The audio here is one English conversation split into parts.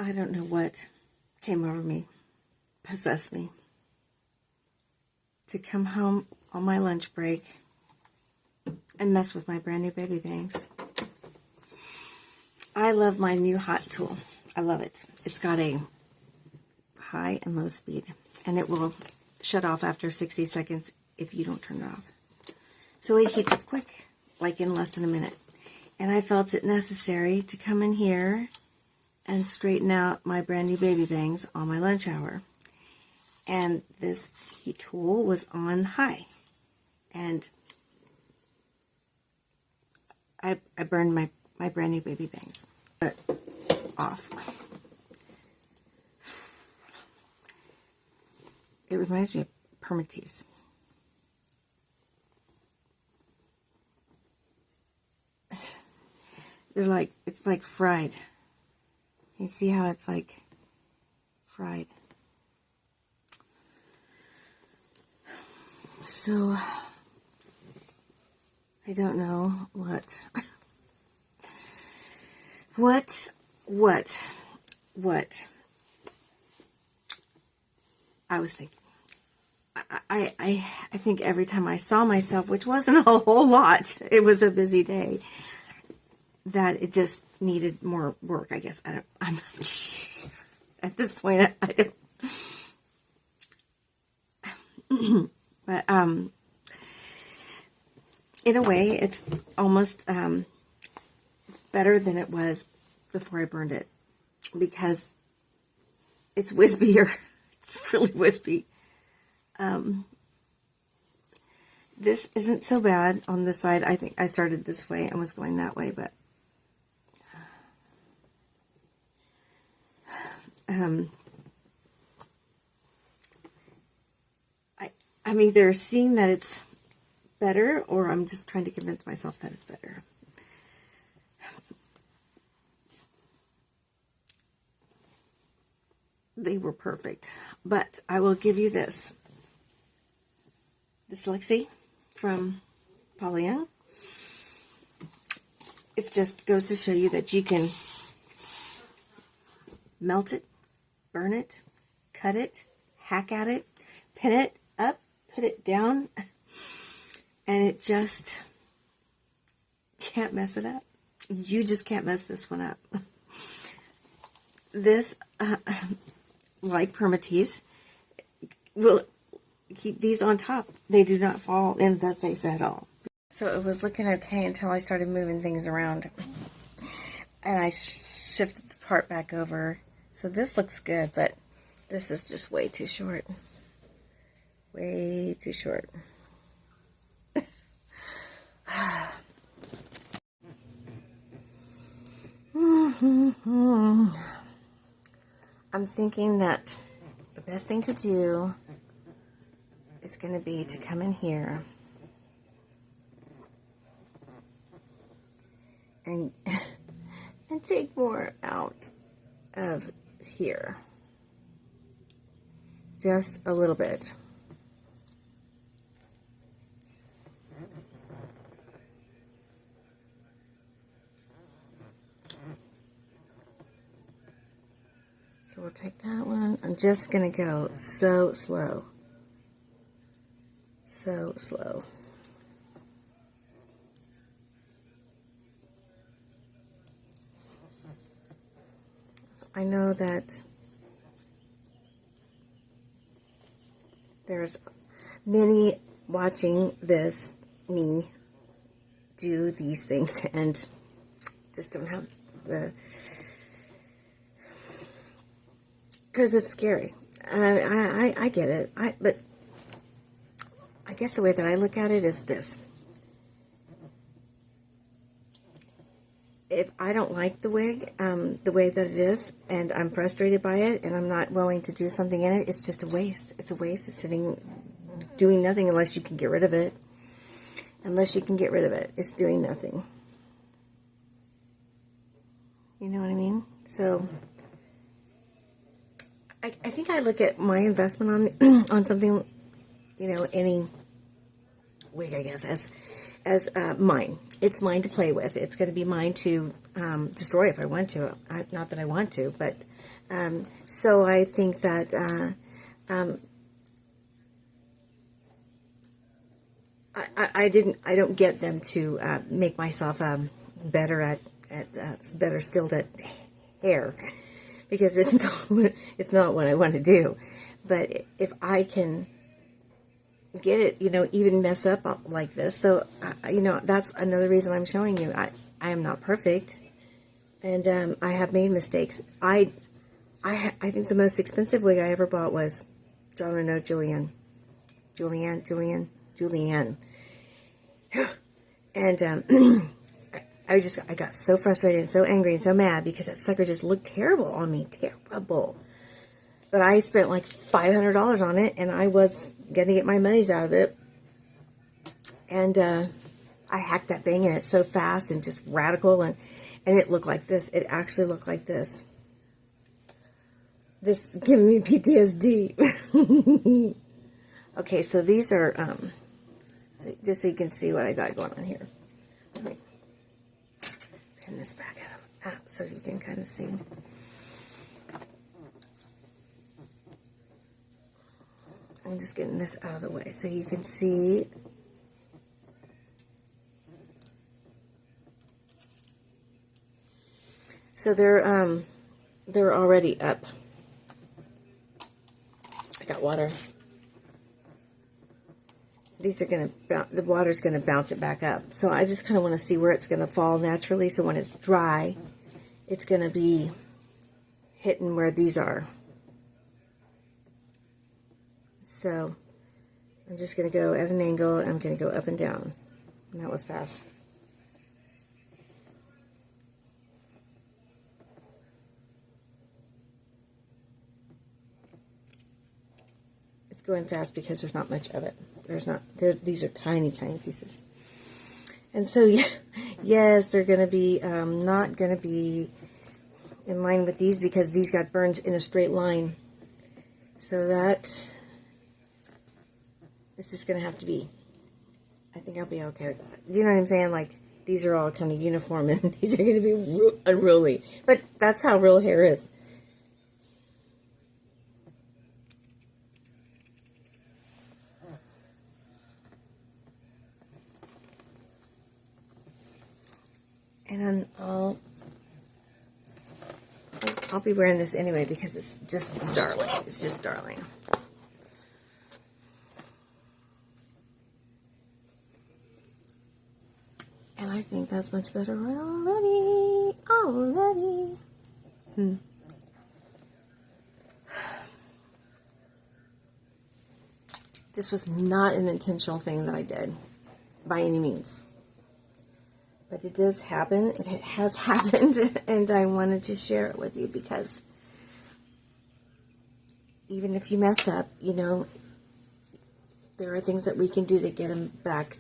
I don't know what came over me, possessed me, to come home on my lunch break and mess with my brand new baby bangs. I love my new hot tool. I love it. It's got a high and low speed, and it will shut off after 60 seconds if you don't turn it off. So it heats up quick, like in less than a minute. And I felt it necessary to come in here and straighten out my brand new baby bangs on my lunch hour. And this heat tool was on high. And I burned my brand new baby bangs off. It reminds me of permatease. They're like, it's like fried. You see how it's like fried? So, I don't know what I was thinking. I think every time I saw myself, which wasn't a whole lot, it was a busy day, that it just needed more work, I guess. I'm at this point, I don't. But, in a way, it's almost better than it was before I burned it, because it's wispier. It's really wispy. This isn't so bad on this side. I think I started this way and was going that way, but I'm either seeing that it's better, or I'm just trying to convince myself that it's better. They were perfect, but I will give you this. This Lexi from Paula Young. It just goes to show you that you can melt it, burn it, cut it, hack at it, pin it up, put it down, and it just can't mess it up. You just can't mess this one up. This, like permatease, will keep these on top. They do not fall in the face at all. So it was looking okay until I started moving things around. And I shifted the part back over. So this looks good, but this is just way too short. Way too short. I'm thinking that the best thing to do is going to be to come in here and and take more out of here. Just a little bit. So we'll take that one. I'm just going to go so slow. So slow. So I know that there's many watching this, me, do these things and just don't have the... Because it's scary. I get it. But I guess the way that I look at it is this. If I don't like the wig, the way that it is, and I'm frustrated by it, and I'm not willing to do something in it, it's just a waste. It's a waste. It's sitting, doing nothing unless you can get rid of it. Unless you can get rid of it, it's doing nothing. You know what I mean? So I think I look at my investment on something, you know, any wig, I guess, as mine. It's mine to play with. It's going to be mine to destroy if I want to. Not that I want to, but so I think that I don't get them to make myself better at better skilled at hair, because it's not what I want to do. But if I can get it, even mess up like this, so that's another reason I'm showing you. I am not perfect, and I have made mistakes. I think the most expensive wig I ever bought was John Renault Julianne. And I got so frustrated and so angry and so mad because that sucker just looked terrible on me. Terrible. But I spent like $500 on it, and I was going to get my monies out of it. And I hacked that thing in it so fast and just radical, and it looked like this. It actually looked like this. This is giving me PTSD. Okay, so these are, just so you can see what I got going on here. Let me pin this back up so you can kind of see. I'm just getting this out of the way so you can see. So they're already up. I got water. These are going to, the water's going to bounce it back up. So I just kind of want to see where it's going to fall naturally. So when it's dry, it's going to be hitting where these are. So I'm just going to go at an angle. I'm going to go up and down. And that was fast. It's going fast because there's not much of it. These are tiny, tiny pieces. And so, yes, they're going to be not going to be in line with these because these got burned in a straight line. So that is just going to have to be, I think I'll be okay with that. Do you know what I'm saying? Like, these are all kind of uniform, and these are going to be unruly. But that's how real hair is. And I'll be wearing this anyway because it's just darling. It's just darling. And I think that's much better already. This was not an intentional thing that I did by any means. But it does happen. It has happened, and I wanted to share it with you because even if you mess up, there are things that we can do to get them back.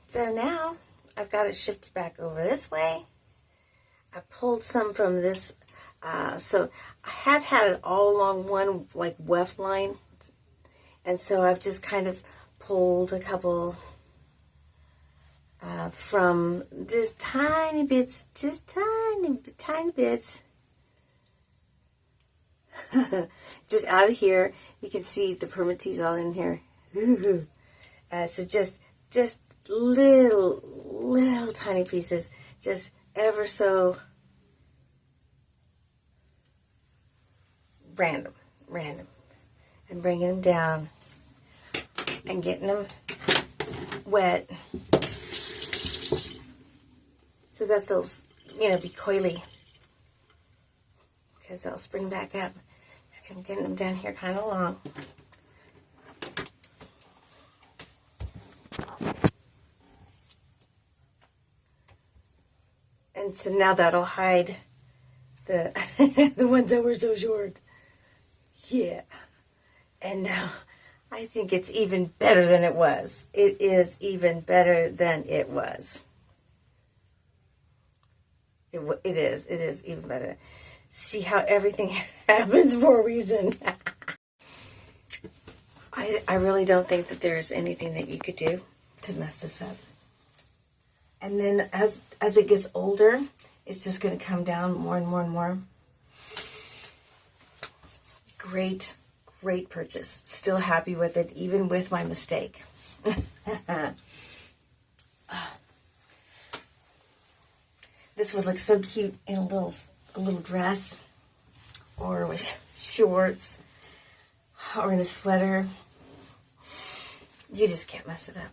So now I've got it shifted back over this way. I pulled some from this. So I had it all along one like weft line, and so I've just kind of pulled a couple. From just tiny bits, just tiny bits, just out of here. You can see the permatease all in here. So just little tiny pieces, just ever so random, and bringing them down and getting them wet. So that they'll, be coily. Because they'll spring back up. Just I'm getting them down here kind of long. And so now that'll hide the the ones that were so short. Yeah. And now I think it's even better than it was. It is even better than it was. It is even better. See how everything happens for a reason. I really don't think that there's anything that you could do to mess this up. And then as it gets older, it's just going to come down more and more and more. Great, great purchase. Still happy with it, even with my mistake. This would look so cute in a little dress, or with shorts, or in a sweater. You just can't mess it up.